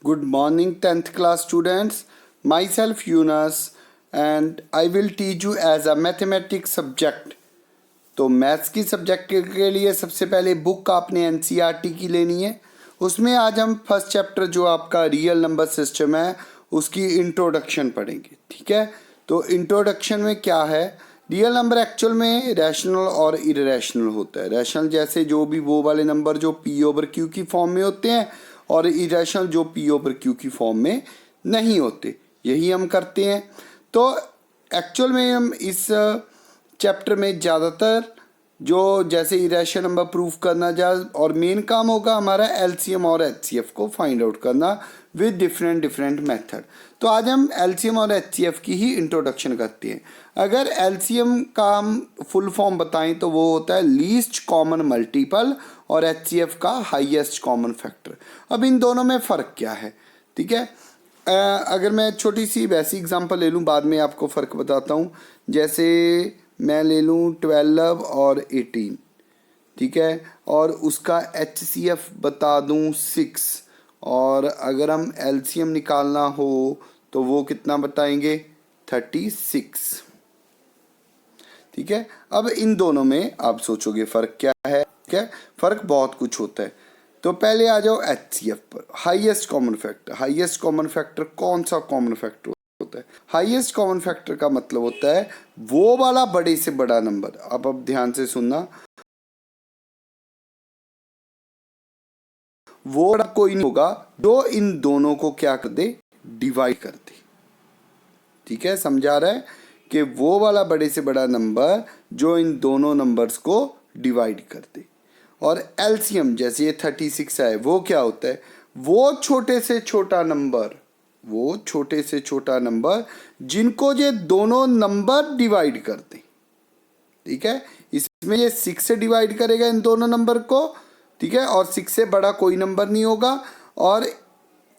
Good morning 10th class students. Myself Yunus and I will teach you as a mathematics subject. तो maths की subject के लिए सबसे पहले बुक आपने एनसीईआरटी की लेनी है। उसमें आज हम फर्स्ट चैप्टर जो आपका रियल नंबर सिस्टम है उसकी इंट्रोडक्शन पढ़ेंगे। ठीक है, तो इंट्रोडक्शन में क्या है, रियल नंबर एक्चुअल में रैशनल और इरेशनल होता है। रैशनल जैसे जो भी वो वाले नंबर जो पी ओवर क्यू की फॉर्म में होते हैं और इरेशनल जो पी ओवर क्यू की फॉर्म में नहीं होते, यही हम करते हैं। तो एक्चुअल में हम इस चैप्टर में ज़्यादातर जो जैसे इरेशनल नंबर प्रूफ करना जा और मेन काम होगा हमारा एलसीएम और एचसीएफ को फाइंड आउट करना विद डिफरेंट मेथड। तो आज हम एलसीएम और एचसीएफ की ही इंट्रोडक्शन करते हैं। अगर एलसीएम का हम फुल फॉर्म बताएं तो वो होता है लीस्ट कॉमन मल्टीपल और एचसीएफ का हाईएस्ट कॉमन फैक्टर। अब इन दोनों में फ़र्क क्या है, ठीक है। अगर मैं छोटी सी वैसी एग्जांपल ले लूँ, बाद में आपको फ़र्क बताता हूँ। जैसे मैं ले लूँ 12 और 18, ठीक है, और उसका एचसीएफ बता दूँ 6, और अगर हम एलसीएम निकालना हो तो वो कितना बताएंगे 36, ठीक है। अब इन दोनों में आप सोचोगे फ़र्क क्या है, क्या फ़र्क बहुत कुछ होता है। तो पहले आ जाओ एचसीएफ पर, highest common factor. Highest common factor कौन सा कॉमन फैक्टर होता है? हाईएस्ट कॉमन फैक्टर का मतलब होता है वो वाला बड़े से बड़ा नंबर। अब ध्यान से सुनना, वो कोई नहीं होगा जो इन दोनों को क्या कर दे, डिवाइड कर दे। ठीक है, समझा रहा है कि वो वाला बड़े से बड़ा नंबर जो इन दोनों नंबर्स को डिवाइड कर दे। और एलसीएम जैसे ये 36 है, वो क्या होता है, वो छोटे से छोटा नंबर, वो छोटे से छोटा नंबर जिनको ये दोनों नंबर डिवाइड कर दें। ठीक है, इसमें ये 6 से डिवाइड करेगा इन दोनों नंबर को, ठीक है, और 6 से बड़ा कोई नंबर नहीं होगा। और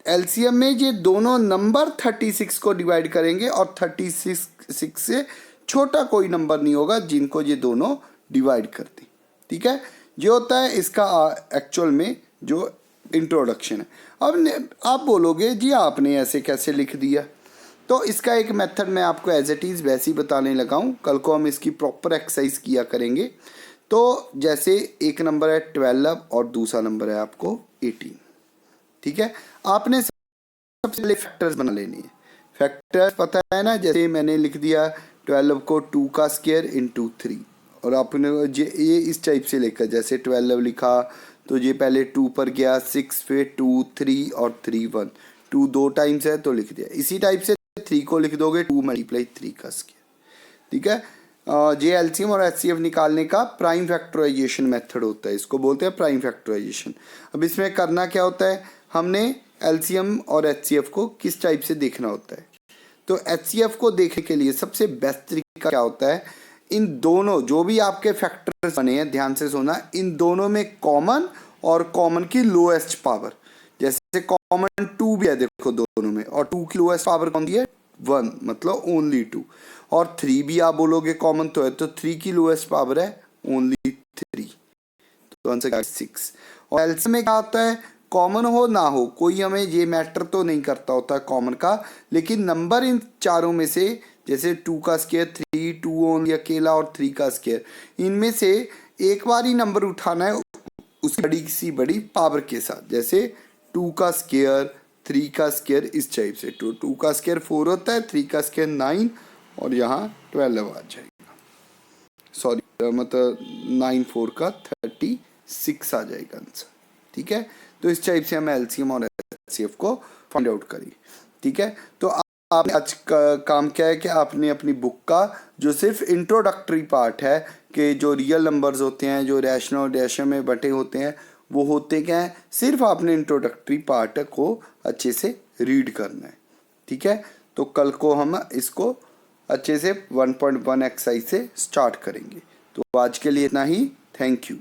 एलसीएम में ये दोनों नंबर 36 को डिवाइड करेंगे और 36 से छोटा कोई नंबर नहीं होगा जिनको ये दोनों डिवाइड कर दें। ठीक है, ये होता है इसका एक्चुअल में जो इंट्रोडक्शन है। अब आप बोलोगे जी आपने ऐसे कैसे लिख दिया, तो इसका एक मेथड मैं आपको एज इट इज़ वैसे ही बताने लगा हूँ। कल को हम इसकी प्रॉपर एक्सरसाइज किया करेंगे। तो जैसे एक नंबर है 12 और दूसरा नंबर है आपको 18, ठीक है। आपने सबसे पहले फैक्टर्स बना लेनी है। फैक्टर्स पता है ना, जैसे मैंने लिख दिया 12 को 2 का स्क्वायर इंटू 3, और आपने ये इस टाइप से लिखा, जैसे 12 लिखा तो ये पहले 2 पर गया, 6 पे 2 3 और 3 1, 2 2 टाइम्स है तो लिख दिया। इसी टाइप से 3 को लिख दोगे 2 मल्टीप्लाई 3 का स्क्वायर, ठीक है। जे एलसीएम और एचसीएफ निकालने का प्राइम फैक्टराइजेशन मेथड होता है, इसको बोलते हैं प्राइम फैक्टराइजेशन। अब इसमें करना क्या होता है, हमने एलसीएम और एचसीएफ को किस टाइप से देखना होता है। तो एचसीएफ को देखने के लिए सबसे बेस्ट तरीका क्या होता है, इन दोनों जो भी आपके फैक्टर्स बने हैं, ध्यान से सुनना, इन दोनों में कॉमन और कॉमन की लोएस्ट पावर, जैसे कॉमन 2 भी है देखो दोनों में, और 2 की लोएस्ट पावर कौन सी है 1, मतलब ओनली 2। और 3 भी आप बोलोगे कॉमन तो है, तो 3 की लोएस्ट पावर है ओनली 3, तो आंसर 6। और एलसीएम में क्या होता है, कॉमन हो ना हो कोई हमें ये मैटर तो नहीं करता होता कॉमन का, लेकिन नंबर इन चारों में से, जैसे 2 का स्क्वायर 3, 2 ओनली अकेला और 3 का स्क्वायर, इनमें से एक बार ही नंबर उठाना है उसकी बड़ी सी बड़ी पावर के साथ। जैसे 2 का स्क्वायर 3 का स्क्वायर इस टाइप से, 2 का स्क्वायर 4 होता है, 3 का स्क्वायर 9 और यहाँ 12 आ जाएगा, सॉरी मतलब 9 4 का 36 आ जाएगा आंसर। ठीक है, तो इस टाइप से हम एलसीएम और एचसीएफ को फाइंड आउट करिए। ठीक है, तो आपने आज का काम क्या है कि आपने अपनी बुक का जो सिर्फ इंट्रोडक्टरी पार्ट है कि जो रियल नंबर्स होते हैं, जो रैशनल और रैशनल में बटे होते हैं, वो होते क्या हैं, सिर्फ आपने इंट्रोडक्टरी पार्ट को अच्छे से रीड करना है। ठीक है, तो कल को हम इसको अच्छे से 1.1 एक्सरसाइज से स्टार्ट करेंगे। तो आज के लिए इतना ही, थैंक यू।